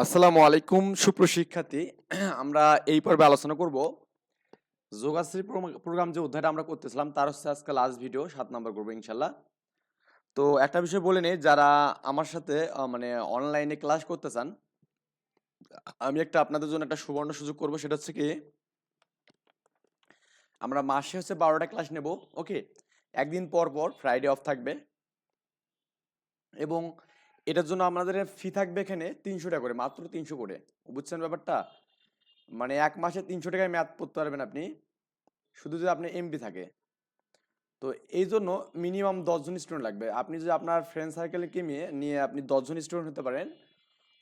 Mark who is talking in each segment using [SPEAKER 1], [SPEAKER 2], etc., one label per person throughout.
[SPEAKER 1] আসসালামু আলাইকুম সুপ্রশিক্ষার্থী। আমরা এই পর্বে আলোচনা করব যোগাশ্রী প্রোগ্রাম যে অধ্যায়টা আমরা করতেছিলাম তার হচ্ছে আজকে লাস্ট ভিডিও 7 নাম্বার করবো ইনশাল্লাহ। তো একটা বিষয় বলে নেই, যারা আমার সাথে মানে অনলাইনে ক্লাস করতে চান, আমি আপনাদের জন্য একটা সুবর্ণ সুযোগ করব। সেটা হচ্ছে কি, আমরা মাসে হচ্ছে 12টা ক্লাস নেব। ওকে, একদিন পর পর ফ্রাইডে অফ থাকবে এবং এটার জন্য আমাদের ফি থাকবে এখানে 300 টাকা করে, মাত্র 300 করে। বুঝছেন ব্যাপারটা? মানে এক মাসে 300 টাকায় ম্যাথ পড়তে পারবেন আপনি, শুধু যদি আপনার এমবি থাকে। তো এই জন্য মিনিমাম 10 জন স্টুডেন্ট লাগবে। আপনি যদি আপনার ফ্রেন্ড সার্কেলকে নিয়ে আপনি 10 জন স্টুডেন্ট হতে পারেন,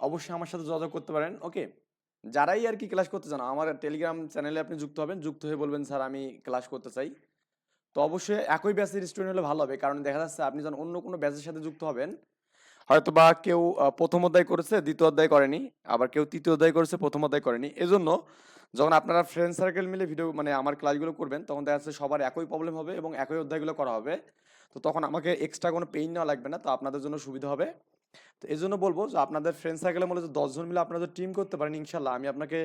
[SPEAKER 1] অবশ্যই আমার সাথে যোগাযোগ করতে পারেন। ওকে, যারাই আর কি ক্লাস করতে চান আমার টেলিগ্রাম চ্যানেলে আপনি যুক্ত হবেন, যুক্ত হয়ে বলবেন স্যার আমি ক্লাস করতে চাই। তো অবশ্যই একই ব্যাচের স্টুডেন্ট হলে ভালো হবে, কারণ দেখা যাচ্ছে আপনি যখন অন্য কোনো ব্যাচের সাথে যুক্ত হবেন, হয়তো বা কেউ প্রথম অধ্যায় করেছে দ্বিতীয় অধ্যায় করেনি, আবার কেউ তৃতীয় অধ্যায় করেছে প্রথম অধ্যায় করেনি। এজন্য যখন আপনারা ফ্রেন্ড সার্কেল মিলে ভিডিও মানে আমার ক্লাসগুলো করবেন, তখন দেখা যাচ্ছে সবার একই প্রবলেম হবে এবং একই অধ্যায়গুলো করা হবে। তো তখন আমাকে এক্সট্রা কোনো পেইন নেওয়া লাগবে না, তো আপনাদের জন্য সুবিধা হবে। তো এই জন্য বলবো যে আপনাদের ফ্রেন্ড সার্কেলের মধ্যে 10 জন মিলে আপনাদের টিম করতে পারেন, ইনশাল্লাহ আমি আপনাকে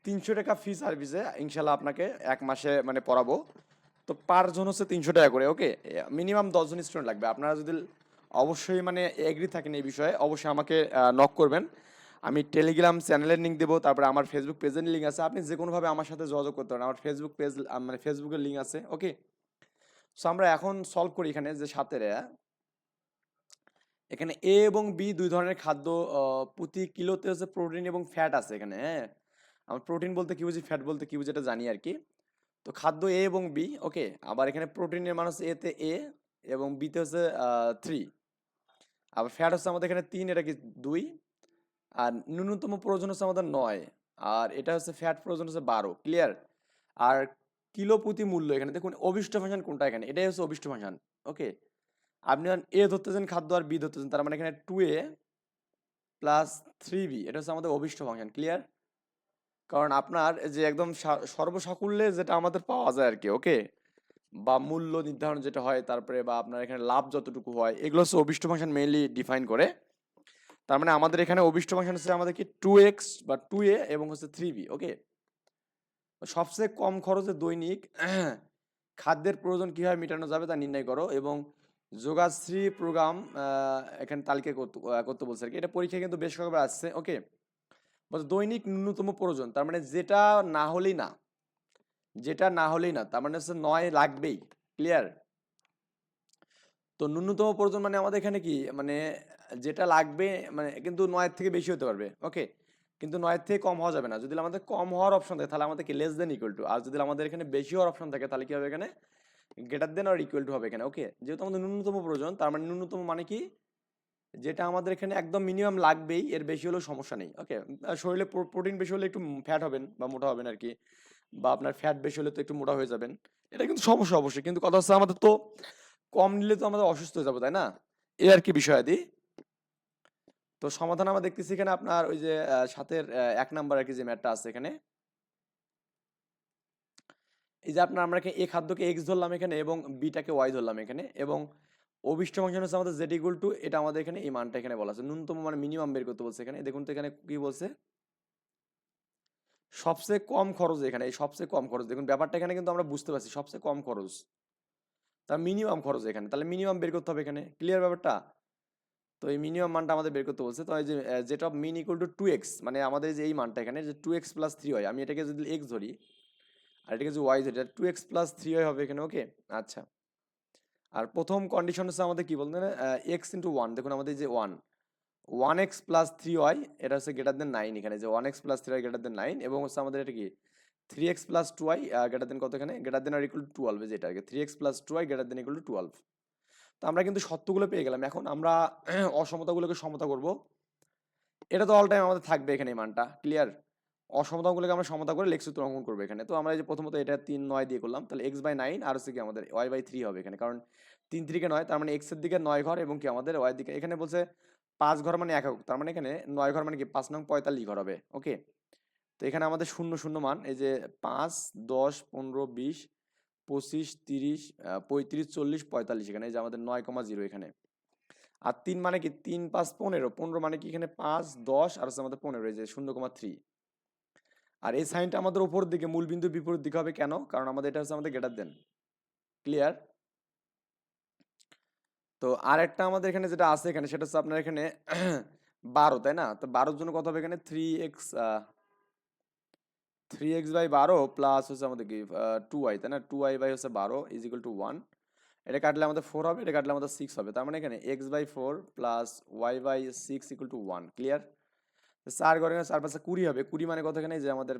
[SPEAKER 1] 300 টাকা ফি সার্ভিসে ইনশাল্লাহ আপনাকে এক মাসে মানে পড়াবো। তো পার জন হচ্ছে 300 টাকা করে। ওকে, মিনিমাম 10 জন স্টুডেন্ট লাগবে। আপনারা যদি অবশ্যই মানে এগ্রি থাকেন এই বিষয়ে, অবশ্যই আমাকে নক করবেন। আমি টেলিগ্রাম চ্যানেলের লিঙ্ক দেবো, তারপরে আমার ফেসবুক পেজের লিঙ্ক আছে, আপনি যে কোনোভাবে আমার সাথে যোগাযোগ করতে পারেন। আমার ফেসবুক পেজ মানে ফেসবুকের লিঙ্ক আছে। ওকে, সো আমরা এখন সলভ করি এখানে যে সাতের এখানে এ এবং বি দুই ধরনের খাদ্য, প্রতি কিলোতে হচ্ছে প্রোটিন এবং ফ্যাট আছে এখানে। হ্যাঁ, আমরা প্রোটিন বলতে কি বুঝি, ফ্যাট বলতে কি বুঝি এটা জানি আর কি। তো খাদ্য এ এবং বি। ওকে, আবার এখানে প্রোটিনের মান হচ্ছে এতে এ এবং বিতে হচ্ছে 3, আবার ফ্যাট হচ্ছে আমাদের এখানে 3, এটা কি 2, আর ন্যূনতম প্রয়োজন হচ্ছে আমাদের 9, আর এটা হচ্ছে ফ্যাট প্রয়োজন হচ্ছে 12। ক্লিয়ার? আর কিলো প্রতি মূল্য এখানে দেখুন অভিষ্ট ফাংশন কোনটা, এখানে এটাই হচ্ছে অভিষ্ট ফাংশন। ওকে, আপনি এ ধরতেছেন খাদ্য আর বি ধরতেছেন, তার মানে এখানে 2a প্লাস 3b, এটা হচ্ছে আমাদের অভিষ্ট ফাংশন। ক্লিয়ার? কারণ আপনার যে একদম সর্বসাকুল্যে যেটা আমাদের পাওয়া যায় আর কি। ওকে, বা মূল্য নির্ধারণ যেটা হয়, তারপরে বা আপনার এখানে লাভ যতটুকু হয়, এগুলো হচ্ছে অভিষ্ট ফাংশন মেইনলি ডিফাইন করে। তার মানে আমাদের এখানে অভিষ্ট ফাংশন হচ্ছে আমাদের কি 2x বা 2a এবং হচ্ছে 3b। ওকে, সবচেয়ে কম খরচে দৈনিক খাদ্যের প্রয়োজন কিভাবে মেটানো যাবে তা নির্ণয় করো এবং যোগাশ্রী প্রোগ্রাম এখানে তালিকা করতে বলছে আর কি। এটা পরীক্ষায় কিন্তু বেশ কয়েকবার আসছে। ওকে, বলছে দৈনিক ন্যূনতম প্রয়োজন, তার মানে যেটা না হলেই না, যেটা না হলেই না, তার মানে হচ্ছে 9 লাগবেই। ক্লিয়ার? তো ন্যূনতম প্রয়োজন মানে আমাদের এখানে কি মানে যেটা লাগবে, মানে কিন্তু 9 থেকে বেশি হতে পারবে। ওকে, কিন্তু 9 থেকে কম হওয়া যাবে না। যদি আমাদের কম হওয়ার অপশন থাকে তাহলে আমাদের কি লেস দেন ইকুয়াল টু, আর যদি আমাদের এখানে বেশি হওয়ার অপশন থাকে তাহলে কি হবে, এখানে greater than or equal to হবে এখানে। ওকে, যেহেতু আমাদের ন্যূনতম প্রয়োজন, তার মানে ন্যূনতম মানে কি যেটা আমাদের এখানে একদম মিনিমাম লাগবেই, এর বেশি হলেও সমস্যা নেই। ওকে, শরীরে প্রোটিন বেশি হলে একটু ফ্যাট হবেন বা মোটা হবেন আর কি, বা আপনার ফ্যাট বেশি হলে তো একটু মোটা হয়ে যাবেন। এটা কিন্তু সমস্যা অবশ্যই, কিন্তু কথা হচ্ছে আমাদের তো কম নিলে তো আমাদের অসুস্থ হয়ে যাবো, তাই না? এই আর কি বিষয়াদি। তো সমাধান আমরা দেখতেছি এখানে আপনার ওই যে সাতের 1 নাম্বার আর কি যে ম্যাথটা আছে এখানে। এই যে আপনার আমরা এ খাদ্যকে এক্স ধরলাম এখানে এবং বিটাকে ওয়াই ধরলাম এখানে, এবং অভিষ্ট ফাংশন হচ্ছে আমাদের জেড ইকুয়াল টু, এটা আমাদের এখানে এই মানটা এখানে বলা আছে ন্যূনতম মানে মিনিমাম বের করতে বলছে এখানে। দেখুন তো এখানে কি বলছে, সবচেয়ে কম খরচ এখানে, এই সবচেয়ে কম খরচ দেখুন ব্যাপারটা এখানে কিন্তু আমরা বুঝতে পারছি সবচেয়ে কম খরচ, তার মিনিমাম খরচ এখানে, তাহলে মিনিমাম বের করতে হবে এখানে। ক্লিয়ার ব্যাপারটা? তো এই মিনিমাম মানটা আমাদের বের করতে বলছে। তো এই যে যেটা মিন ইকুয়াল টু 2x, মানে আমাদের যে এই মানটা এখানে যে 2x প্লাস 3y, আমি এটাকে যদি x ধরি আর এটাকে যদি y ধরি, 2x প্লাস 3y হবে এখানে। ওকে, আচ্ছা। আর প্রথম কন্ডিশন হচ্ছে আমাদের কি বলতে x ইন্টু 1, দেখুন আমাদের যে 1x প্লাস 3y, এটা হচ্ছে গ্রেটার দেন 9 এখানে, যে 1x plus 3y greater than 9, এবং হচ্ছে আমাদের এটা কি 3x plus 2y greater than কত এখানে, greater than or equal to 12, যেটা আর কি 3x plus 2y greater than equal to 12। তো আমরা কিন্তু সত্যগুলো পেয়ে গেলাম, এখন আমরা অসমতাগুলোকে সমতা করব। এটা তো অল টাইম আমাদের থাকবে এখানে এই মানটা। ক্লিয়ার? অসমতাগুলোকে আমরা সমতা করে লেখচিত্র অঙ্কন করবো এখানে। তো আমরা এই যে প্রথমত এটা 3 9 দিয়ে করলাম, তাহলে x/9 আর হচ্ছে কি আমাদের y/3 হবে এখানে, কারণ 3 3 কে 9, তার মানে x এর দিকে 9 ঘর এবং কি আমাদের y এর দিকে এখানে বলছে 5 ঘর মানে 1 একক, তার মানে এখানে 9 ঘর মানে কি 5 নং 45 ঘর হবে। ওকে, তো এখানে আমাদের শূন্য শূন্য মান এই যে 5 10 15 20 25 30 35 40 45, এখানে এই যে আমাদের 9,0 এখানে। আর 3 মানে কি 3 5 15, 15 মানে কি এখানে 5 10 আর হচ্ছে আমাদের 15, এই যে 0,3। আর এই সাইনটা আমাদের উপরের দিকে, মূল বিন্দুর বিপরীত দিকে হবে কেন? কারণ আমাদের এটা হচ্ছে আমাদের গ্রেটার দেন। ক্লিয়ার? তো আরেকটা আমাদের এখানে যেটা আছে এখানে সেটা হচ্ছে আপনার এখানে 12, তাই না? তো 12 জন্য কত হবে এখানে 3x/12 প্লাস হচ্ছে আমাদের কি 2y, তাই না? 2y হচ্ছে 12 ইজ ইকুয়াল টু 1। এটা কাটলে আমাদের 4 হবে, এটা কাটলে আমাদের 6 হবে। তার মানে এখানে x/4 plus y/6 equal to 1। Clear? 4 ঘরে 4 5 20 হবে। 20 মানে কত এখানে? যে আমাদের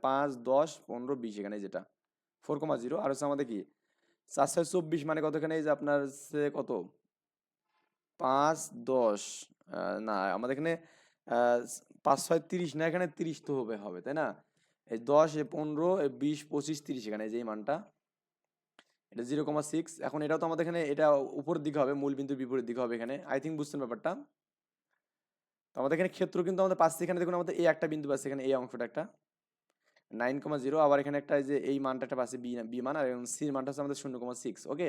[SPEAKER 1] 5 10 15 20 এখানে যেটা 4,0 আর হচ্ছে আমাদের কি 4 6 24 মানে কত এখানে? এই যে আপনার হচ্ছে কত 5 10, না আমাদের এখানে 5 6 30 না, এখানে 30 তো হবে তাই না? এই 10 15 20 25 30 এখানে যে এই মানটা এটা 0,6। এখন এটাও তো আমাদের এখানে এটা উপরের দিকে হবে, মূল বিন্দুর বিপরীত দিকে হবে এখানে। আই থিঙ্ক বুঝছেন ব্যাপারটা। তো আমাদের এখানে ক্ষেত্র কিন্তু আমাদের পাচ্ছে, এখানে দেখুন আমাদের এই একটা বিন্দু পাচ্ছে এখানে, এই অংশটা একটা 9,0, আবার এখানে একটা যে এই মানটা একটা পাচ্ছে বি মান, আর সির মানটা হচ্ছে আমাদের 0,6। ওকে,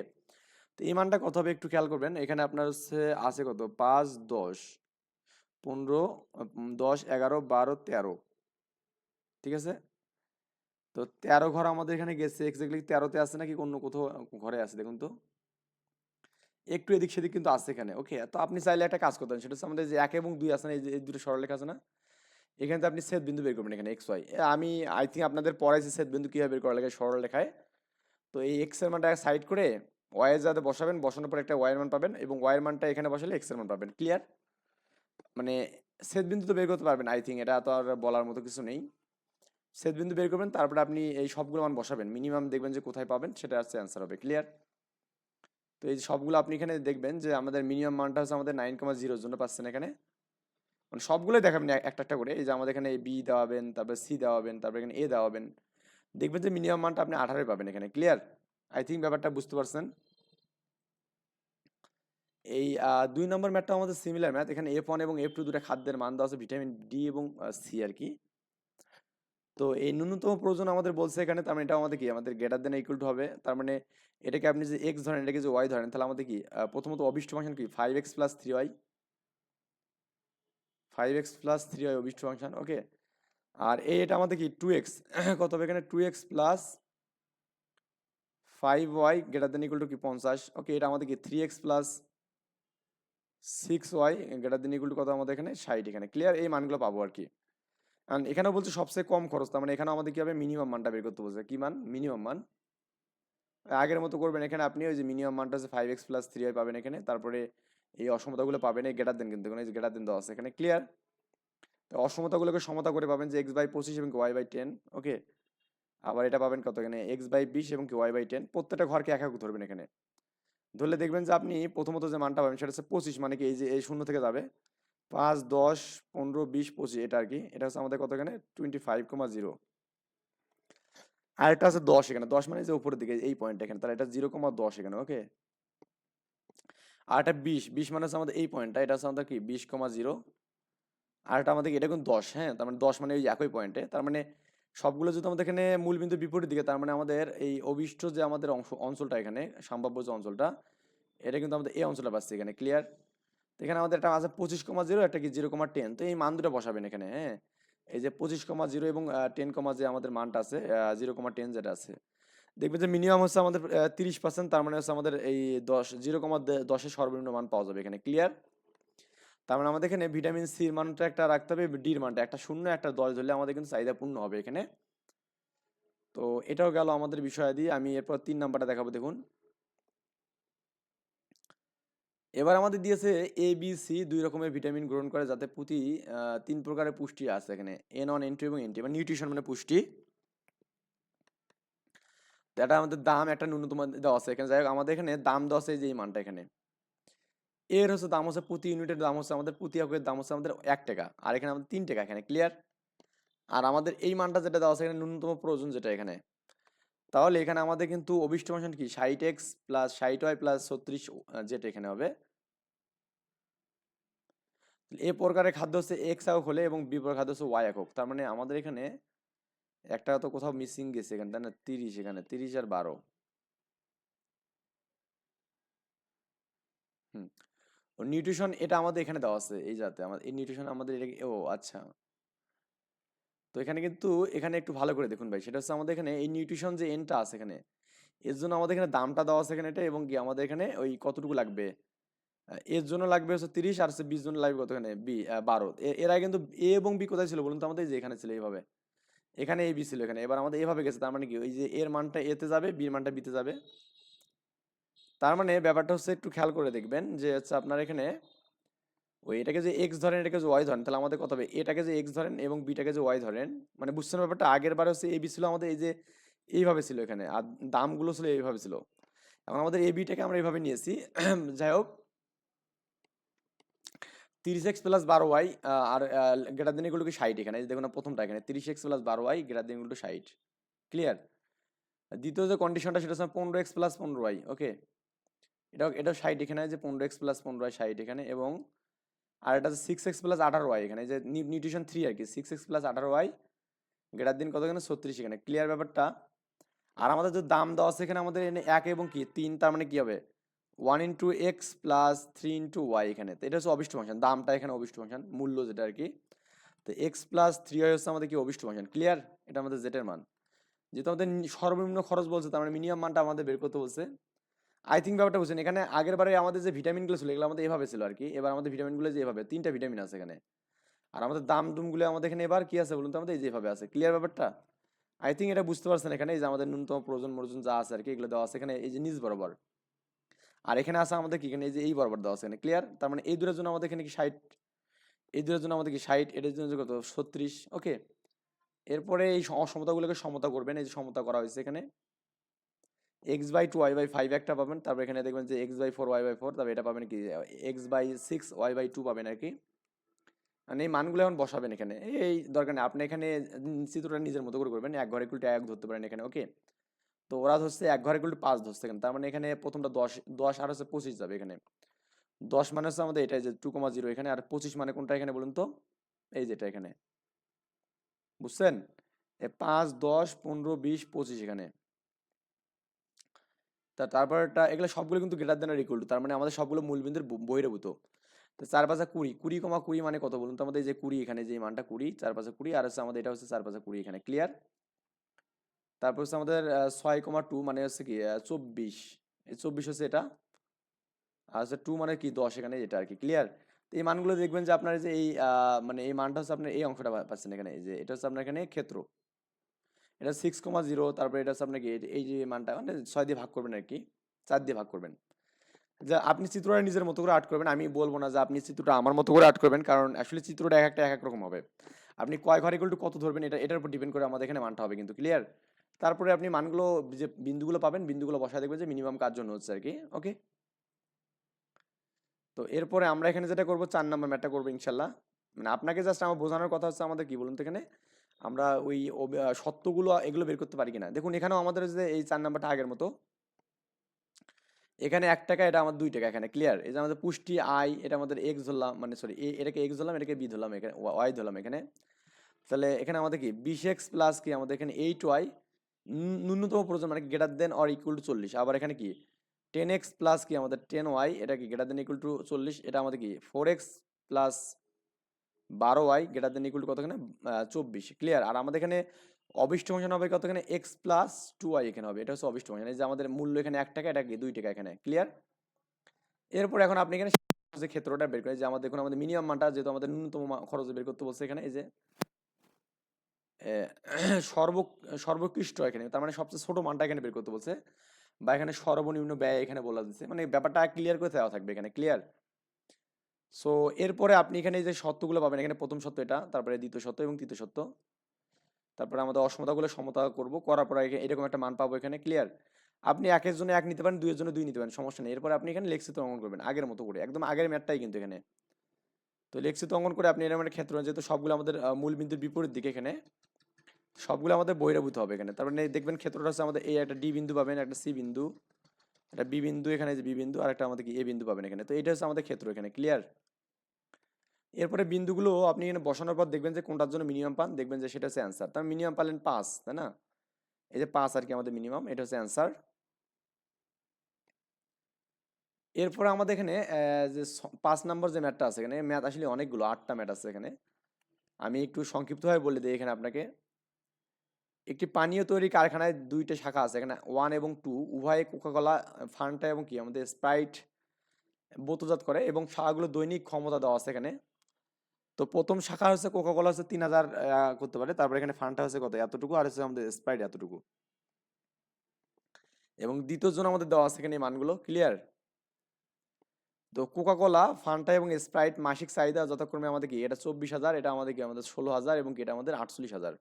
[SPEAKER 1] তো এই মানটা কত হবে একটু খেয়াল করবেন। এখানে আপনার হচ্ছে আছে কত 5 10 15 10 11 12 13, ঠিক আছে? তো 13 ঘর আমাদের এখানে গেছে, এক্স্যাক্টলি 13তে আছে নাকি অন্য কোথাও ঘরে আছে দেখুন তো, একটু এদিক সেদিক কিন্তু আছে এখানে। ওকে, তো আপনি চাইলে একটা কাজ করতেন, সেটা হচ্ছে আমাদের যে 1 এবং 2 আছে না, এই যে এই দুটো সরলরেখা আছে না, এখানে তো আপনি ছেদ বিন্দু বের করবেন এখানে এক্স ওয়াই। আমি আই থিঙ্ক আপনাদের পড়াইছি ছেদ বিন্দু কিভাবে বের করা লাগে সরলরেখায়। তো এই এক্স এর মানটা সাইড করে ওয়াই এর যাতে বসাবেন, বসানোর পর একটা ওয়াই এর মান পাবেন, এবং ওয়াই এর মানটা এখানে বসালে এক্স এর মান পাবেন। ক্লিয়ার? মানে ছেদ বিন্দু তো বের করতে পারবেন আই থিঙ্ক, এটা তো আর বলার মতো কিছু নেই। ছেদ বিন্দু বের করবেন, তারপরে আপনি এই সবগুলো মান বসাবেন, মিনিমাম দেখবেন যে কোথায় পাবেন, সেটা হচ্ছে অ্যান্সার হবে। ক্লিয়ার? তো এই সবগুলো আপনি এখানে দেখবেন যে আমাদের মিনিমাম মানটা হচ্ছে আমাদের 9,0 জন্য পাচ্ছেন এখানে, মানে সবগুলোই দেখাবেন একটা একটা করে। এই যে আমাদের এখানে বি দেওয়াবেন, তারপরে সি দেওয়াবেন, তারপরে এখানে এ দেওয়াবেন, দেখবেন যে মিনিমাম মানটা আপনি 18 পাবেন এখানে। ক্লিয়ার? আই থিঙ্ক ব্যাপারটা বুঝতে পারছেন। এই 2 নম্বর ম্যাথটা আমাদের সিমিলার ম্যাথ। এখানে F1 এবং F2 দুটো খাদ্যের মান দেওয়া আছে, ভিটামিন ডি এবং সি আর কি। তো এই ন্যূনতম প্রয়োজন আমাদের বলছে এখানে, তার মানে এটা আমাদের কি আমাদের গ্রেটার দেন ইকুয়াল টু হবে। তার মানে এটাকে আপনি যে এক্স ধরেন, এটাকে যে ওয়াই ধরেন, তাহলে আমাদের কি প্রথমত অভিষ্ট ফাংশন কি 5x plus 3y, 5x plus 3y অভিষ্ট ফাংশন। ওকে, আর এটা আমাদের কি 2x কত হবে এখানে 2x plus 5y greater than equal to কি 50। ওকে, এটা আমাদের কি 3x plus 6y greater than equal to কত আমাদের এখানে 60 এখানে। ক্লিয়ার? এই মানগুলো পাবো আর কি। কারণ এখানেও বলছে সবচেয়ে কম খরচ, তার মানে এখানে আমাদের কি হবে মিনিমাম মানটা বের করতে বলছে। কি মান? মিনিমাম মান। আগের মতো করবেন এখানে আপনি, ওই যে মিনিমাম মানটা হচ্ছে 5x প্লাস 3y পাবেন এখানে, তারপরে এই অসমতাগুলো পাবেন, এই গ্রেটার দেন কিন্তু এই যে গ্রেটার দেন দেওয়া আছে এখানে। ক্লিয়ার? তো অসমতাগুলোকে সমতা করে পাবেন যে x/25 এবং y/10। ওকে, আবার এটা পাবেন কত এখানে x/20 এবং y/10। প্রত্যেকটা ঘরকে এক এক ধরবেন এখানে। ধরলে দেখবেন যে আপনি প্রথমত যে মানটা পাবেন সেটা হচ্ছে 25, মানে কি এই যে এই শূন্য থেকে যাবে 5 10 15 20 25, এটা আর কি। এটা হচ্ছে আমাদের কত এখানে 25,0। আর এটা হচ্ছে 10 এখানে, 10 মানে যে উপরের দিকে এই পয়েন্ট এখানে, তাহলে এটা 0,10 এখানে। ওকে, আর এটা 20, 20 মানে হচ্ছে আমাদের এই পয়েন্টটা, এটা হচ্ছে আমাদের কি 20,0। আর এটা আমাদের কি এটা কিন্তু 10, হ্যাঁ, তার মানে 10 মানে ওই একই পয়েন্টে। তার মানে সবগুলো যদি আমাদের এখানে মূল বিন্দু বিপরীত দিকে, তার মানে আমাদের এই অভিষ্ট যে আমাদের অঞ্চলটা এখানে সম্ভাব্য যে অঞ্চলটা, এটা কিন্তু আমাদের এই অঞ্চলটা পাচ্ছি এখানে। ক্লিয়ার? তো এখানে আমাদের একটা আছে 25,0, একটা কি 0,10। তো এই মান দুটো বসাবেন এখানে, হ্যাঁ। এই যে 25,0 এবং 10, যে আমাদের মানটা আছে 0,10 যেটা আছে, দেখবেন যে মিনিমাম হচ্ছে আমাদের 30%, তার মানে হচ্ছে আমাদের এই 0,10 সর্বনিম্ন মান পাওয়া যাবে এখানে। ক্লিয়ার? তার মানে আমাদের এখানে ভিটামিন সির মানটা একটা রাখতে হবে, ডির মানটা একটা 0 একটা 10 ধরলে আমাদের কিন্তু চাহিদা পূর্ণ হবে এখানে। তো এটাও গেল আমাদের বিষয়াদি। আমি এরপর 3 নাম্বারটা দেখাবো, দেখুন। এবার আমাদের দিয়েছে এ বি সি 2 রকমের ভিটামিন গ্রহণ করে, যাতে প্রতি 3 প্রকারের পুষ্টি আছে এখানে, N1 N2 এবং N3, মানে নিউট্রিশন মানে পুষ্টি। তো এটা আমাদের দাম একটা ন্যূনতম দেওয়া আছে এখানে। যাই হোক, আমাদের এখানে দাম দেওয়া আছে এই যে এই মানটা এখানে। এর হচ্ছে দাম হচ্ছে প্রতি ইউনিটের দাম হচ্ছে আমাদের, প্রতি এককের দাম হচ্ছে আমাদের 1 টাকা, আর এখানে আমাদের 3 টাকা এখানে। ক্লিয়ার? আর আমাদের এই মানটা যেটা দেওয়া আছে এখানে ন্যূনতম প্রয়োজন যেটা এখানে, তাহলে এখানে আমাদের কিন্তু অভিষ্ট ফাংশন কি 60x প্লাস 60y প্লাস 36 যেটা এখানে হবে। এ প্রকারের খাদ্য হচ্ছে এক্স একক হলে এবং বি প্রকার খাদ্য হচ্ছে ওয়াই একক। তার মানে আমাদের এখানে একটা তো কোথাও মিসিং গেছে এখানে, তাই না? 30, এখানে 30 আর 12। হুম, নিউট্রিশন এটা আমাদের এখানে দেওয়া আছে, এই যাতে আমাদের এই নিউট্রিশন আমাদের এটা ও আচ্ছা। তো এখানে কিন্তু এখানে একটু ভালো করে দেখুন ভাই, সেটা হচ্ছে আমাদের এখানে এই নিউট্রিশন যে এনটা আছে এখানে, এর জন্য আমাদের এখানে দামটা দেওয়া আছে এখানে এটা, এবং কি আমাদের এখানে ওই কতটুকু লাগবে, এর জন্য লাগবে হচ্ছে 30, আর হচ্ছে 20 জন্য লাগবে কত এখানে 12। এরা কিন্তু এ এবং বি কোথায় ছিল বলুন তো আমাদের, যে এখানে ছিল এইভাবে, এখানে এ বি ছিল এখানে, এবার আমাদের এভাবে গেছে, তার মানে কি ওই যে এর মানটা এতে যাবে, বির মানটা বিতে যাবে। তার মানে ব্যাপারটা হচ্ছে একটু খেয়াল করে দেখবেন যে হচ্ছে আপনার এখানে ওই এটাকে যে এক্স ধরেন, এটাকে যে ওয়াই ধরেন, তাহলে আমাদের কত হবে, এটাকে যে এক্স ধরেন এবং বিটাকে যে ওয়াই ধরেন, মানে বুঝছেন ব্যাপারটা, আগের বার হচ্ছে এ বি ছিল আমাদের এই যে এইভাবে ছিল এখানে, আর দামগুলো ছিল এইভাবে ছিল। এখন আমাদের এ বিটাকে আমরা এইভাবে নিয়েছি। যাই হোক, 30x + 12y আর গ্রেটার দেন ইকুয়াল টু 60, এখানে এই যে দেখুন না প্রথমটা এখানে 30x + 12y greater than equal to 60, clear. দ্বিতীয় যে কন্ডিশনটা সেটা হচ্ছে 15x + 15y, ওকে, এটাও 60 এখানে, যে 15x + 15y 60 এখানে, এবং আর এটা হচ্ছে 6x + 18y এখানে, যে নিউট্রিশন 3 আর কি, 6x + 18y গ্রেটার দেন কত এখানে 36 এখানে, ক্লিয়ার ব্যাপারটা। আর আমাদের যে দাম দেওয়া আছে এখানে আমাদের এখানে 1 এবং কি 3, তার মানে কি হবে 1 × x + 3 × y এখানে, তো এটা হচ্ছে অভিষ্ট ফাংশন, দামটা এখানে অভিষ্ট ফাংশন, মূল্য যেটা আর কি। তো x + 3y হচ্ছে আমাদের কি অভিষ্ট ফাংশন, ক্লিয়ার, এটা আমাদের z এর মান। যেহেতু আমাদের সর্বনিম্ন খরচ বলছে, তার মানে মিনিমাম মানটা আমাদের বের করতে বলছে। আই থিঙ্ক ব্যাপারটা বুঝছেন, এখানে আগের বারে আমাদের যে ভিটামিনগুলো ছিল এগুলো আমাদের এভাবে ছিল আর কি, এবার আমাদের ভিটামিনগুলো যে এভাবে 3টা ভিটামিন আছে এখানে, আর আমাদের দাম দুমগুলো আমাদের এখানে এবার কি আছে বলুন তো আমাদের, এই যেভাবে আছে, ক্লিয়ার ব্যাপারটা। আই থিঙ্ক এটা বুঝতে পারছেন, এখানে এই যে আমাদের ন্যূনতম প্রয়োজন মর্জন যা আছে আর কি, এগুলো দেওয়া আছে এখানে এই যে নিচ বরাবর, আর এখানে আছে আমাদের কি এখানে এই যে এই বরাবর দেওয়া আছে এখানে, ক্লিয়ার। তার মানে এই দুটোর জন্য আমাদের এখানে কি 60, এই দুটোর জন্য আমাদের কি 60, এটার জন্য কত 36, ওকে। এরপরে এই অসমতাগুলোকে সমতা করবেন, এই যে সমতা করা হয়েছে এখানে, x/2 y/5 একটা পাবেন, তারপর এখানে দেখবেন যে x/4 y/4, তারপর এটা পাবেন কি x/6 y/2 পাবেন আর কি। মানে এই মানগুলো এখন বসাবেন এখানে, এই দরকার নেই, আপনি এখানে চিত্রটা নিজের মতো করে করবেন, 1 ঘর ইকুয়াল টু 1 ধরতে পারেন এখানে, ওকে। তো ওরা ধরছে 1 ঘর ইকুয়াল টু 5 ধরছে এখানে, তার মানে এখানে প্রথমটা 10, 10 আর হচ্ছে 25 যাবে এখানে। 10 মানে হচ্ছে আমাদের এটা যে 2,0 এখানে, আর 25 মানে কোনটা এখানে বলুন তো, এই যেটা এখানে, বুঝছেন, 5, 10, 15, 20, 25 এখানে। তারপরটা এগুলো সবগুলো কিন্তু greater than or equal to, তার মানে আমাদের সবগুলো মূলবিন্দুর বহির্ভূত। তো 4, 5, 20, 20,20 মানে কত বলুন তো আমাদের, এই যে 20 এখানে, যে মানটা 20, 4, 5, 20, আর হচ্ছে আমাদের এটা হচ্ছে 4, 5, 20 এখানে, ক্লিয়ার। তারপর হচ্ছে আমাদের 6,2 মানে হচ্ছে কি 24, এই 24 হচ্ছে এটা, আর হচ্ছে 2 মানে কি 10 এখানে, এটা আর কি, ক্লিয়ার। তো এই মানগুলো দেখবেন যে আপনার এই যে এই মানে এই মানটা হচ্ছে আপনার এই অংশটা পাচ্ছেন এখানে, এই যে এটা হচ্ছে আপনার এখানে ক্ষেত্র, এটা 6,0, তারপরে এটা হচ্ছে আপনার কি এই যে মানটা মানে 6 দিয়ে ভাগ করবেন আর কি, 4 দিয়ে ভাগ করবেন। যে আপনি চিত্রটা নিজের মতো করে আর্ট করবেন, আমি বলবো না যে আপনি চিত্রটা আমার মতো করে আর্ট করবেন, কারণ আসলে চিত্রটা এক একটা এক এক রকম হবে। আপনি কয় ঘর ইকুয়াল টু কত ধরবেন, এটার উপর ডিপেন্ড করে আমাদের এখানে মানটা হবে কিন্তু, ক্লিয়ার। তারপরে আপনি মানগুলো যে বিন্দুগুলো পাবেন, বিন্দুগুলো বসায় দেখবেন যে মিনিমাম কার জন্য হচ্ছে আর কি, ওকে। তো এরপরে আমরা এখানে যেটা করবো 4 নাম্বার ম্যাথটা করবো ইনশাল্লাহ। মানে আপনাকে জাস্ট আমার বোঝানোর কথা হচ্ছে আমাদের কি বলুন তো, এখানে আমরা ওই সত্যগুলো এগুলো বের করতে পারি কিনা। দেখুন এখানেও আমাদের যে এই 4 নাম্বারটা আগের মতো, এখানে 1 টাকা, এটা আমার 2 টাকা এখানে, ক্লিয়ার। এই যে আমাদের পুষ্টি আই, এটা আমাদের এক্স ধরলাম, মানে সরি এটাকে এক্স ধরলাম, এটাকে বি ধরলাম, এখানে ওয়াই ধরলাম এখানে। তাহলে এখানে আমাদের কি 20x প্লাস কি আমাদের এখানে 8y ন্যূনতম প্রয়োজন, মানে greater than or equal to 40। আবার এখানে কি 10x প্লাস কি আমাদের 10y, এটা কি গ্রেটার দেন ইকুয়াল টু 40, এটা আমাদের কি 4x plus 12y greater than equal to কত এখানে 24, ক্লিয়ার। আর আমাদের এখানে অবিষ্ট ফাংশন হবে কত এখানে x প্লাস 2y এখানে হবে, এটা হচ্ছে অবিষ্ট ফাংশন। এই যে আমাদের মূল্য এখানে 1 টাকা, এটা কি 2 টাকা এখানে, ক্লিয়ার। এরপর এখন আপনি এখানে যে ক্ষেত্রটা বের করেন, যে আমাদের দেখুন আমাদের মিনিমাম মানটা যেহেতু আমাদের ন্যূনতম খরচ বের করতে বলছে এখানে, এই যে সর্ব সর্বোৎকৃষ্ট এখানে, তার মানে সবচেয়ে ছোট মানটা এখানে বের করতে বলছে, বা এখানে সর্বনিম্ন ব্যয় এখানে বলা দিচ্ছে, মানে ব্যাপারটা ক্লিয়ার করে দেওয়া থাকবে এখানে, ক্লিয়ার। সো এরপরে আপনি এখানে এই যে সত্যগুলো পাবেন, এখানে প্রথম সত্য এটা, তারপরে দ্বিতীয় সত্য এবং তৃতীয় সত্য, তারপরে আমাদের অসমতাগুলো সমতা করব, করার পর এরকম একটা মান পাবো এখানে, ক্লিয়ার। আপনি একের জন্য 1 নিতে পারেন, 2 এর জন্য 2 নিতে পারেন, সমস্যা নেই। এরপরে আপনি এখানে লেখচিত্র অঙ্কন করবেন আগের মতো করে, একদম আগের ম্যাথটাই কিন্তু এখানে। তো লেখচিত্র অঙ্কন করে আপনি এরকম একটা ক্ষেত্র, যেহেতু সবগুলো আমাদের মূল বিন্দুর বিপরীত দিকে এখানে, সবগুলো আমাদের বহিরাভূত হবে এখানে। তারপরে দেখবেন ক্ষেত্রটা হচ্ছে আমাদের এই একটা ডি বিন্দু পাবেন, একটা সি বিন্দু, একটা বি বিন্দু, এখানে যে বি বিন্দু, আর একটা আমাদের কি এ বিন্দু পাবেন এখানে। তো এটা হচ্ছে আমাদের ক্ষেত্র এখানে, ক্লিয়ার। এরপরে বিন্দুগুলো আপনি এখানে বসানোর পর দেখবেন যে কোনটার জন্য মিনিমাম পান, দেখবেন যে সেটা হচ্ছে অ্যান্সার। তার মিনিমাম পালেন 5, তাই না, এই যে 5 আর কি আমাদের মিনিমাম, এটা হচ্ছে অ্যান্সার। এরপরে আমাদের এখানে যে 5 নম্বর যে ম্যাথটা আছে, এখানে ম্যাথ আসলে অনেকগুলো, 8টা ম্যাথ আছে এখানে। আমি একটু সংক্ষিপ্তভাবে বলে দিই এখানে আপনাকে। একটি পানীয় তৈরি কারখানায় 2টে শাখা আছে এখানে, 1 এবং 2 উভয়ে কোকাকোলা, ফান্টা এবং কি আমাদের স্প্রাইট বোতলজাত করে, এবং শাখাগুলো দৈনিক ক্ষমতা দেওয়া আছে এখানে। তো প্রথম শাখা হচ্ছে কোকাকোলা হচ্ছে 3000 করতে পারে, তারপরে এখানে ফান্টা হচ্ছে কত এতটুকু, আর হচ্ছে আমাদের স্প্রাইট এতটুকু, এবং দ্বিতীয় জন আমাদের দেওয়া আছে এখানে এই মানগুলো, ক্লিয়ার? তো কোকাকোলা, ফান্টা এবং স্প্রাইট মাসিক চাহিদা যথাক্রমে আমাদের কি, এটা 24,000, এটা আমাদের কি আমাদের 16,000, এবং কি এটা আমাদের 48,000।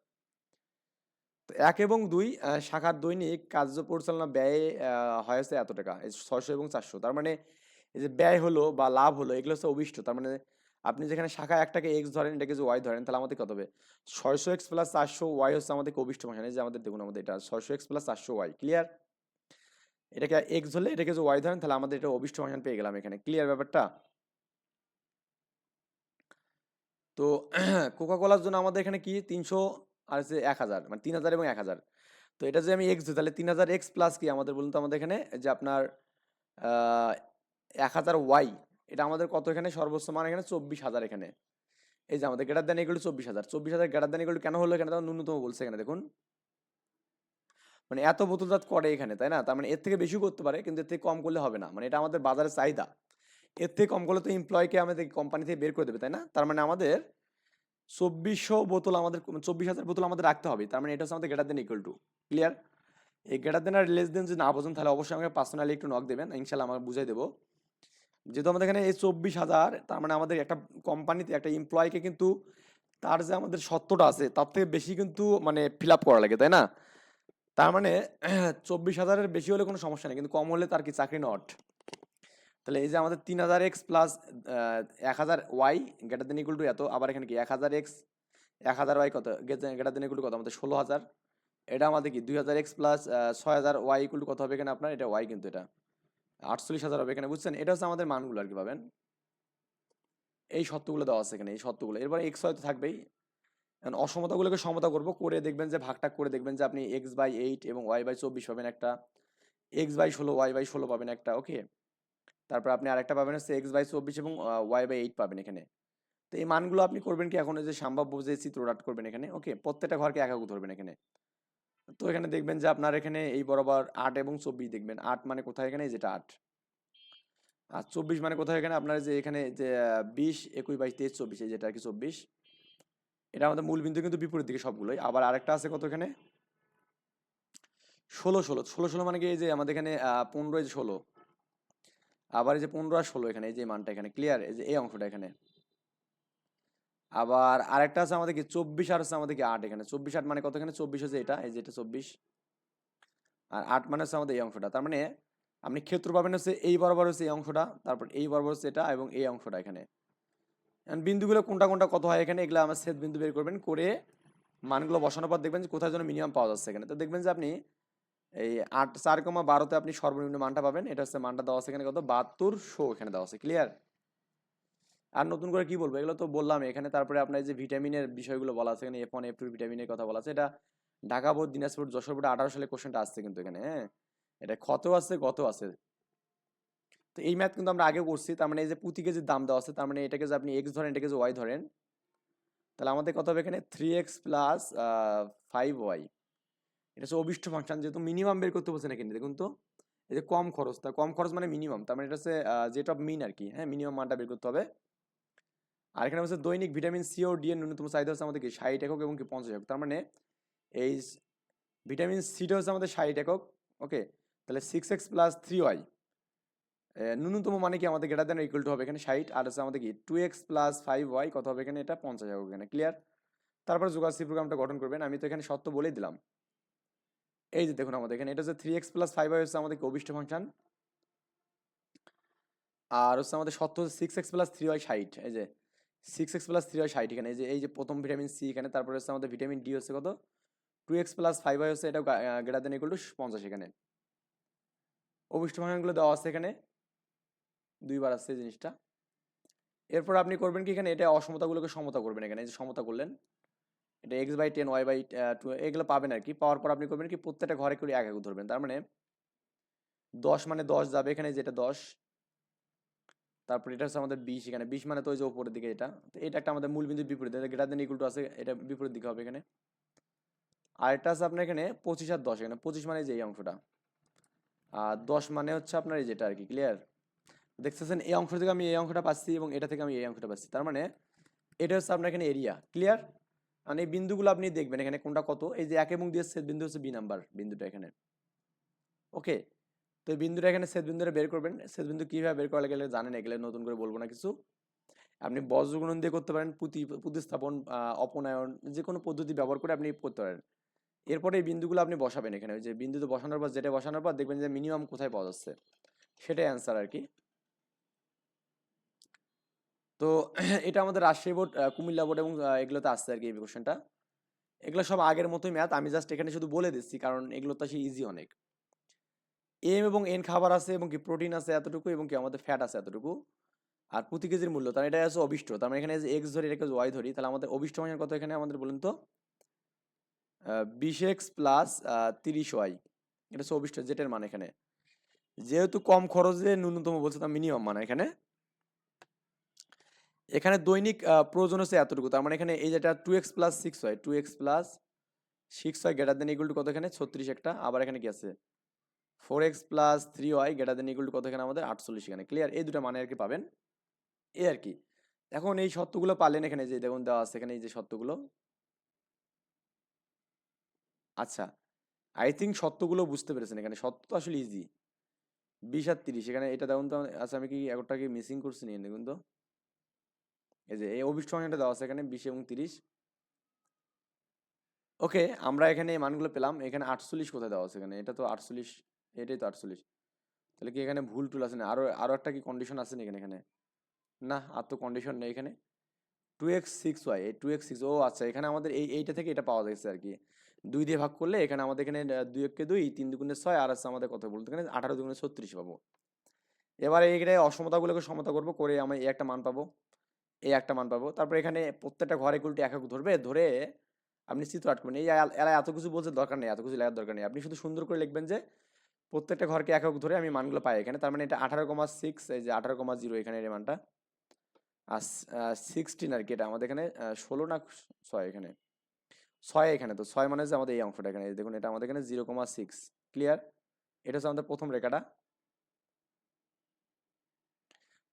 [SPEAKER 1] তো 1 এবং 2 শাখার দৈনিক কার্য পরিচালনা ব্যয় হয়েছে এত টাকা, 600 এবং 400। তার মানে এই যে ব্যয় হলো বা লাভ হলো এগুলো হচ্ছে অভিষ্ট। তার মানে আপনি যেখানে শাখা একটাকে এক্স ধরেন, এটাকে যে ওয়াই ধরেন, তাহলে আমাদের কত হবে, 600x প্লাস 400 ওয়াই হচ্ছে আমাদের অভিষ্ট ফাংশন। এই যে আমাদের দেখুন, আমাদের এটা 600x প্লাস 400 ওয়াই, ক্লিয়ার? এটাকে এক্স ধরলে এটাকে যে ওয়াই ধরেন, তাহলে আমাদের এটা অভিষ্ট ফাংশন পেয়ে গেলাম এখানে, ক্লিয়ার ব্যাপারটা? তো কোকাকোলার জন্য আমাদের এখানে কি 300 আর হচ্ছে 1000, মানে 3000 এবং 1000। তো এটা যে আমি এক্স দিই, তাহলে 3000x প্লাস কি আমাদের বলুন তো, আমাদের এখানে যে আপনার 1000 ওয়াই, এটা আমাদের কত এখানে সর্বোচ্চ মান এখানে 24,000 এখানে। এই যে আমাদের গ্রেটার দেন এগুলো 24,000, 24,000 গ্রেটার দেন এগুলো কেন হলো এখানে, তো ন্যূনতম বলছে এখানে দেখুন, মানে এত বোতলজাত করে এখানে, তাই না? তার মানে এর থেকে বেশি করতে পারে, কিন্তু এর থেকে কম করলে হবে না, মানে এটা আমাদের বাজারের চাহিদা। এর থেকে কম করলে তো এমপ্লয়কে আমাদের কোম্পানি থেকে বের করে দেবে, তাই না? তার মানে আমাদের 2400 বোতল আমাদের, 24,000 বোতল আমাদের রাখতে হবে। তার মানে এটা হচ্ছে আমাদের greater than equal two, clear? এই গ্রেটার দেন আর লেস দেন যদি না বোঝেন, তাহলে অবশ্যই আমাকে পার্সোনালি একটু নক দেবেন, ইনশাল্লাহ আমাকে বুঝাই দেবো। যেহেতু আমাদের এখানে এই 24,000, তার মানে আমাদের একটা কোম্পানিতে একটা এমপ্লয়কে কিন্তু তার যে আমাদের সত্যটা আছে তার থেকে বেশি কিন্তু মানে ফিল আপ করা লাগে, তাই না? তার মানে 24,000-এর বেশি হলে কোনো সমস্যা নেই, কিন্তু কম হলে তার কি চাকরি নট। তাহলে এই যে আমাদের 3000x plus 1000y greater than equal two এত, আবার এখানে কি 1000x 1000y কত গ্রেটার দেন ইকুয়াল টু কত আমাদের 16,000। এটা আমাদের কি 2000x plus 6000y equal to কত হবে এখানে আপনার, এটা y কিন্তু এটা 48,000 হবে এখানে, বুঝছেন? এটা হচ্ছে আমাদের মানগুলো আর কি পাবেন। এই সত্যগুলো দেওয়া আছে এখানে, এই সত্যগুলো। এরপরে এক্স হয়তো থাকবেই। এখন অসমতাগুলোকে সমতা করব, করে দেখবেন যে ভাগটাগ করে দেখবেন যে আপনি x/8 এবং y/24 পাবেন একটা, x/16 y/16 পাবেন একটা, ওকে? তারপর আপনি আরেকটা পাবেন হচ্ছে x/24 এবং y/8 পাবেন এখানে। তো এই মানগুলো আপনি করবেন কি, এখন এই যে সম্ভাব্য যে চিত্রটা করবেন এখানে, ওকে? প্রত্যেকটা ঘরকে একাক ধরবেন এখানে। তো এখানে দেখবেন যে আপনার এখানে এই বরাবর 8 এবং 24 দেখবেন, 8 মানে কোথায় এখানে, এই যেটা 8, আর 24 মানে কোথায় এখানে আপনার যে এখানে যে 20 21 22 23 24, এই যেটা আর কি 24। এটা আমাদের মূল বিন্দু কিন্তু বিপরীত দিকে সবগুলোই। আবার আরেকটা আছে কত এখানে, 16 16 16 16 মানে কি, এই যে আমাদের এখানে 15 এই যে 16, আবার এই যে 15 আর 16 এখানে, এই যে মানটা এখানে, ক্লিয়ার? এই যে এই অংশটা এখানে। আবার আরেকটা আছে আমাদের কি 24 আর হচ্ছে আমাদের কি 8 এখানে, 24 8 মানে কত এখানে, 24 হচ্ছে এটা, এই যে এটা 24, আর 8 মানে হচ্ছে আমাদের এই অংশটা। তার মানে আপনি ক্ষেত্র পাবেন হচ্ছে এই বরাবর হচ্ছে এই অংশটা, তারপর এই বরাবর হচ্ছে এটা, এবং এই অংশটা এখানে। এখন বিন্দুগুলো কোনটা কোনটা কত হয় এখানে, এগুলো আমার ছেদ বিন্দু বের করবেন, করে মানগুলো বসানোর পর দেখবেন যে কোথায় যেন মিনিমাম পাওয়া যাচ্ছে এখানে। তো দেখবেন যে আপনি এই 4,12-তে আপনি সর্বনিম্ন মানটা পাবেন, এটা হচ্ছে মানটা দেওয়া আছে এখানে কত, 7200 এখানে দেওয়া আছে, ক্লিয়ার? আর নতুন করে কি বলবো, এগুলো তো বললাম এখানে। তারপরে আপনার যে ভিটামিনের বিষয়গুলো বলা আছে এখানে, F1 F2 ভিটামিনের কথা বলা আছে, এটা ঢাকা বোর্ড, দিনাজপুর, যশোর বোর্ডে 18 সালে কোশ্চেনটা আসছে কিন্তু এখানে, হ্যাঁ? এটা ক্ষত আছে গত আছে। তো এই ম্যাথ কিন্তু আমরা আগেও করছি। তার মানে এই যে প্রতি কেজির দাম দেওয়া আছে, তার মানে এটাকে যে আপনি এক্স ধরেন, এটাকে যে ওয়াই ধরেন, তাহলে আমাদের কত হবে এখানে 3x প্লাস 5y। এটা হচ্ছে অভিষ্ট ফাংশন, যেহেতু মিনিমাম বের করতে বলছে না কিন্তু, দেখুন তো এই যে কম খরচ, তা কম খরচ মানে মিনিমাম, তার মানে এটা হচ্ছে যেটা মিন আর কি, হ্যাঁ? মিনিমাম মানটা বের করতে হবে। আর এখানে হচ্ছে দৈনিক ভিটামিন সি ও ডি এর ন্যূনতম চাহিদা হচ্ছে আমাদের কি 60 একক এবং কি 50 একক। তার মানে এই ভিটামিন সিটা হচ্ছে আমাদের 60 একক, ওকে? তাহলে 6x প্লাস 3y ন্যূনতম মানে কি আমাদের গ্রেটার দেন ইকুয়াল টু হবে এখানে 60, আর হচ্ছে আমাদের কি 2x প্লাস 5y কত হবে এখানে, এটা 50 একক এখানে, ক্লিয়ার? তারপর যোগাসি প্রোগ্রামটা গঠন করবেন। আমি তো এখানে সত্য বলেই দিলাম। এই যে দেখুন আমাদের এখানে এটা হচ্ছে 3x প্লাস 5y হচ্ছে আমাদের কি অভিষ্ট ফাংশন, আর হচ্ছে আমাদের সত্য হচ্ছে 6x প্লাস 3y 60, এই যে 6x প্লাস 3y 60 এখানে, এই যে প্রথম ভিটামিন সি এখানে, তারপরে হচ্ছে আমাদের ভিটামিন ডি হচ্ছে কত 2x প্লাস 5y হচ্ছে এটা গ্রেটার দেন ইকুয়াল টু 50 এখানে। অভিষ্ট ফাংশনগুলো দেওয়া আছে এখানে, দুইবার আছে এই জিনিসটা। এরপর আপনি করবেন কি, এখানে এটা অসমতাগুলোকে সমতা করবেন এখানে, এই যে সমতা করলেন, এটা x/10 y/2 এগুলো পাবেন আর কি। পাওয়ার পর আপনি করবেন কি, প্রত্যেকটা ঘরে করে এক এক ধরবেন। তার মানে 10 মানে 10 যাবে এখানে, যেটা 10, তারপর এটা হচ্ছে আমাদের 20, এখানে 20 মানে তো ওই যে উপরের দিকে এটা, তো এটা একটা আমাদের মূল বিন্দুর বিপরীত, গ্রেটার দেন ইকুয়াল টু আছে, এটা বিপরীত দিকে হবে এখানে। আর এটা আছে আপনার এখানে 25 আর 10, এখানে 25 মানে যে এই অংশটা, আর 10 মানে হচ্ছে আপনার এই যেটা আর কি। ক্লিয়ার? দেখতেছেন এই অংশ থেকে আমি এই অংশটা পাচ্ছি এবং এটা থেকে আমি এই অংশটা পাচ্ছি, তার মানে এটা হচ্ছে আপনার এখানে এরিয়া। ক্লিয়ার? মানে এই বিন্দুগুলো আপনি দেখবেন এখানে কোনটা কত, এই যে 1 এবং 2 এর ছেদ বিন্দু হচ্ছে বি নাম্বার বিন্দুটা এখানে। ওকে, তো এই বিন্দুটা এখানে ছেদ বিন্দুটা বের করবেন। ছেদ বিন্দু কিভাবে বের করা গেলে জানেন, এগুলো নতুন করে বলবো না কিছু। আপনি বজ্রগুণন দিয়ে করতে পারেন, প্রতিস্থাপন, অপনয়ন, যে কোনো পদ্ধতি ব্যবহার করে আপনি করতে পারেন। এরপরে এই বিন্দুগুলো আপনি বসাবেন এখানে, ওই যে বিন্দুতে বসানোর পর যেটা বসানোর পর দেখবেন যে মিনিমাম কোথায় পাওয়া যাচ্ছে, সেটাই অ্যান্সার আর কি। তো এটা আমাদের রাজশাহী বোর্ড, কুমিল্লা বোর্ড এবং এগুলোতে আসছে আর কি এই কোশ্চেনটা। এগুলো সব আগের মতোই ম্যাথ, আমি জাস্ট এখানে শুধু বলে দিচ্ছি কারণ এগুলো তো আসলে ইজি অনেক। এম এবং এন খাবার আছে এবং কি প্রোটিন আছে এতটুকু এবং কি আমাদের ফ্যাট আছে এতটুকু। আর প্রতি কেজির মূল্য, তার এটা আছে অভিষ্ট, তার মানে এখানে যে এক্স ধরি, এটাকে ওয়াই ধরি, তাহলে আমাদের অভিষ্ট মান কত এখানে আমাদের বলুন তো? 20x প্লাস 30y, এটা হচ্ছে অভিষ্ট জেটের মান এখানে। যেহেতু কম খরচে ন্যূনতম বলছে, তার মিনিমাম মান এখানে। এখানে দৈনিক প্রয়োজন হচ্ছে এতটুকু, তার মানে এখানে এই যেটা 2x plus 6y, 2x plus 6y greater than equal to কত এখানে 36 একটা, আবার এখানে কি আছে 4x plus 3y greater than equal to কত এখানে আমাদের 48 এখানে। ক্লিয়ার? এই দুটো মানে আর কি পাবেন, এই আর কি। এখন এই শর্তগুলো পালেন এখানে যে দেখুন দেওয়া আছে এখানে এই যে শর্তগুলো। আচ্ছা, আই থিঙ্ক শর্তগুলো বুঝতে পেরেছেন, এখানে শর্ত তো আসলে ইজি। 20 আর 30 এখানে এটা দেখুন তো। আচ্ছা, আমি কি একটা কি মিসিং করছি নিয়ে দেখুন তো। এই যে এই অভিষ্ট সংখ্যাটা দেওয়া আছে এখানে 20 এবং 30। ওকে, আমরা এখানে এই মানগুলো পেলাম। এখানে 48 কোথায় দেওয়া আছে এখানে? এটা তো 48, এটাই তো 48। তাহলে কি এখানে ভুল টুল আছে না? আরো আরো একটা কি কন্ডিশন আছে না এখানে? এখানে না, আর তো কন্ডিশন নেই এখানে। 2x6y, এই 2x6, ও আচ্ছা, এখানে আমাদের এইটা থেকে এটা পাওয়া যাচ্ছে আর কি। 2 দিয়ে ভাগ করলে এখানে আমাদের এখানে 2 একে 2, 3 দুগুণে 6, আর আছে আমাদের কত বলতে এখানে 18 দুগুণে 36 পাবো। এবারে এইখানে অসমতাগুলোকে সমতা করবো, করে আমি এই একটা মান পাবো, এই একটা মান পাবো। তারপর এখানে প্রত্যেকটা ঘরে উল্টে একক ধরবে, ধরে আপনি চিত্র আট করবেন। এই এরা এত কিছু বলতে দরকার নেই, এত কিছু লেখার দরকার নেই। আপনি শুধু সুন্দর করে লিখবেন যে প্রত্যেকটা ঘরকে একক ধরে আমি মানগুলো পাই এখানে, তার মানে এটা 18,6, এই যে 18,0 এখানে এই মানটা, আর 16 আর কি, এটা আমাদের এখানে 16 না 6 এখানে, 6 এখানে, তো 6 মানে যে আমাদের এই অংশটা এখানে, এই দেখুন এটা আমাদের এখানে 0,6। ক্লিয়ার? এটা হচ্ছে আমাদের প্রথম রেখাটা।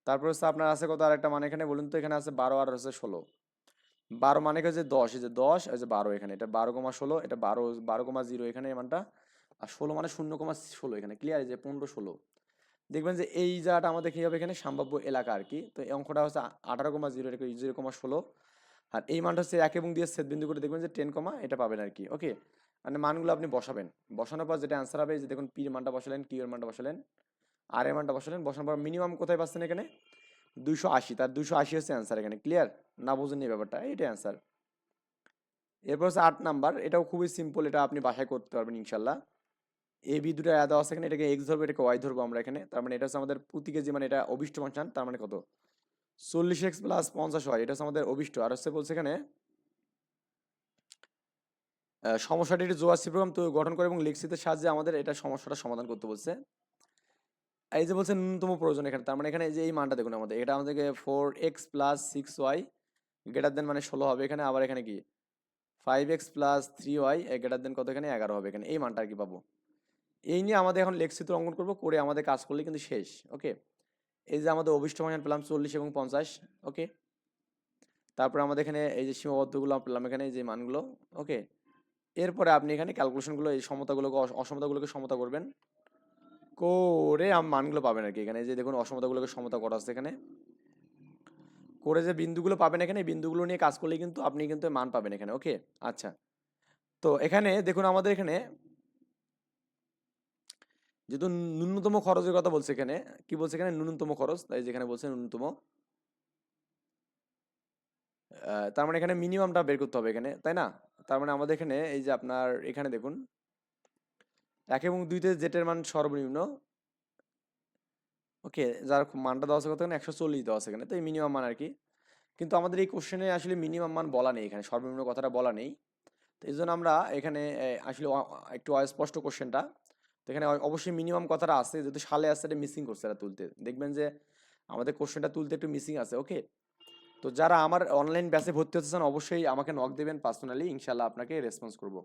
[SPEAKER 1] তারপর হচ্ছে আপনার আছে কত আরেকটা মান এখানে বলুন তো? এখানে আছে 12 আর হচ্ছে 16। 12 মানে হচ্ছে 10, এই যে 10, এই যে 12 এখানে, এটা 12,16, এটা 12,0 এখানে এই মানটা, আর 16 মানে 0,16 এখানে। ক্লিয়ার? এই যে 15, 16। দেখবেন যে এই জায়গাটা আমাদের কি হবে এখানে সম্ভাব্য এলাকা আর কি। তো এই অঙ্কটা হচ্ছে 18,0, এটা 0,16। আর এই মানটা হচ্ছে 1 এবং 2 এর ছেদবিন্দু করে দেখবেন যে 10, এটা পাবেন আর কি। ওকে, মানে মানগুলো আপনি বসাবেন, বসানোর পর যেটা অ্যান্সার হবে, এই যে দেখুন পি এর মানটা বসালেন, কিউ এর মানটা বসালেন, আর এর মানটা বসালেন, বসানোর পর মিনিমাম কোথায় পাচ্ছেন এখানে 280, তার 280 হচ্ছে অ্যান্সার এখানে। ক্লিয়ার? না বুঝেন এই ব্যাপারটা, এইটাই অ্যান্সার। এরপর হচ্ছে 8 নাম্বার, এটাও খুবই সিম্পল, এটা আপনি বাসায় করতে পারবেন ইনশাল্লাহ। এ বি দুটো দেওয়া আছে এখানে, এটাকে এক্স ধরবো, এটাকে ওয়াই ধরবো আমরা এখানে। তার মানে এটা হচ্ছে আমাদের প্রতি কেজি, মানে এটা অভিষ্ট ফাংশন, তার মানে কত 40x প্লাস 50y, এটা হচ্ছে আমাদের অভিষ্ট। আর হচ্ছে বলছে এখানে সমস্যাটি জোয়াসি প্রোগ্রাম তো গঠন করে এবং লেক্সিতের সাহায্যে আমাদের এটা সমস্যাটা সমাধান করতে বলছে। এই যে বলছে ন্যূনতম প্রয়োজন এখানে, তার মানে এখানে এই যে এই মানটা দেখুন আমাদের, এটা আমাদেরকে 4x প্লাস 6y গ্রেটার দেন মানে 16 হবে এখানে। আবার এখানে কি 5x plus 3y greater than কত এখানে 11 হবে এখানে। এই মানটা আর কি পাবো। এই নিয়ে আমাদের এখন লেখচিত্র অঙ্কন করবো, করে আমাদের কাজ করলে কিন্তু শেষ। ওকে, এই যে আমাদের অভিষ্ট ফাংশন পেলাম 40 এবং 50। ওকে, তারপরে আমাদের এখানে এই যে সীমাবদ্ধগুলো পেলাম এখানে, এই যে মানগুলো। ওকে, এরপরে আপনি এখানে ক্যালকুলেশনগুলো, এই সমতাগুলোকে অসমতাগুলোকে সমতা করবেন, করে মানগুলো পাবেন আর কি। এখানে এই যে দেখুন অসমতাগুলোকে সমতা করা আছে এখানে, করে যে বিন্দুগুলো পাবেন এখানে, এই বিন্দুগুলো নিয়ে কাজ করলে কিন্তু আপনি কিন্তু মান পাবেন এখানে। ওকে, আচ্ছা, তো এখানে দেখুন আমাদের এখানে যেহেতু ন্যূনতম খরচের কথা বলছে এখানে, কি বলছে এখানে ন্যূনতম খরচ, তাই যেখানে বলছে ন্যূনতম, তার মানে এখানে মিনিমামটা বের করতে হবে এখানে, তাই না? তার মানে আমাদের এখানে এই যে আপনার এখানে দেখুন 1 এবং 2তে জেটের মান সর্বনিম্ন। ওকে, যার মানটা দেওয়া আছে কত এখানে 140 দেওয়া আছে এখানে, তো এই মিনিমাম মান আর কি। কিন্তু আমাদের এই কোশ্চেনে আসলে মিনিমাম মান বলা নেই এখানে, সর্বনিম্ন কথাটা বলা নেই। তো এই জন্য আমরা এখানে আসলে একটু অস্পষ্ট কোশ্চেনটা। তো এখানে অবশ্যই মিনিমাম কথাটা আছে, যেহেতু সালে আসছে, এটা মিসিং করছে, এটা তুলতে দেখবেন যে আমাদের কোশ্চেনটা তুলতে একটু মিসিং আছে, ওকে। তো যারা আমার অনলাইন ব্যাচে ভর্তি হতে চান অবশ্যই আমাকে নক দেবেন পার্সোনালি, ইনশাল্লাহ আপনাকে রেসপন্স করব।